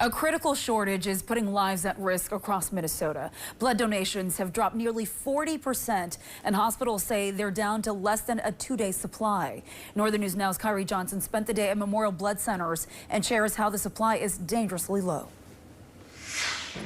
A critical shortage is putting lives at risk across Minnesota. Blood donations have dropped nearly 40%, and hospitals say they're down to less than a 2-day supply. Northern News Now's Kyrie Johnson spent the day at Memorial Blood Centers and shares how the supply is dangerously low.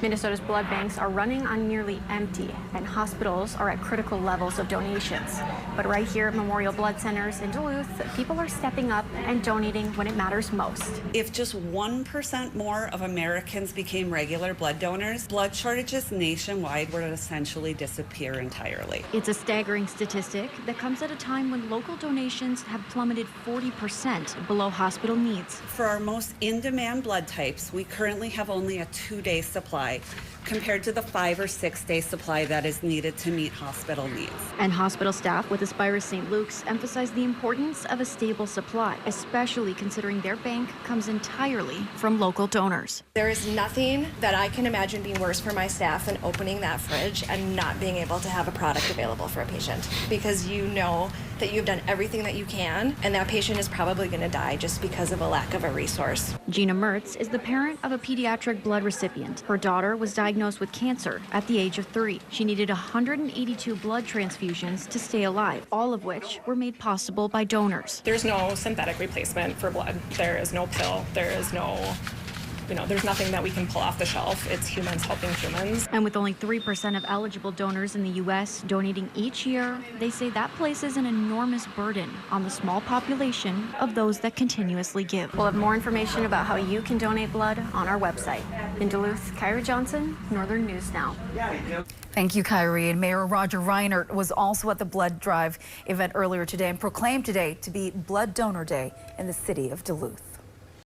Minnesota's blood banks are running on nearly empty, and hospitals are at critical levels of donations. But right here at Memorial Blood Centers in Duluth, people are stepping up and donating when it matters most. If just 1% more of Americans became regular blood donors, blood shortages nationwide would essentially disappear entirely. It's a staggering statistic that comes at a time when local donations have plummeted 40% below hospital needs. For our most in-demand blood types, we currently have only a 2-day supply compared to the 5- or 6-day supply that is needed to meet hospital needs. And hospital staff with Aspirus St. Luke's emphasize the importance of a stable supply, especially considering their bank comes entirely from local donors. There is nothing that I can imagine being worse for my staff than opening that fridge and not being able to have a product available for a patient, because you know that you've done everything that you can, and that patient is probably going to die just because of a lack of a resource. Gina Mertz is the parent of a pediatric blood recipient. Her daughter was diagnosed with cancer at the age of 3. She needed 182 blood transfusions to stay alive, all of which were made possible by donors. There's no synthetic replacement for blood. There is no pill. There is no, there's nothing that we can pull off the shelf. It's humans helping humans. And with only 3% of eligible donors in the U.S. donating each year, they say that places an enormous burden on the small population of those that continuously give. We'll have more information about how you can donate blood on our website. In Duluth, Kyrie Johnson, Northern News Now. Thank you, Kyrie. And Mayor Roger Reinert was also at the blood drive event earlier today and proclaimed today to be Blood Donor Day in the city of Duluth.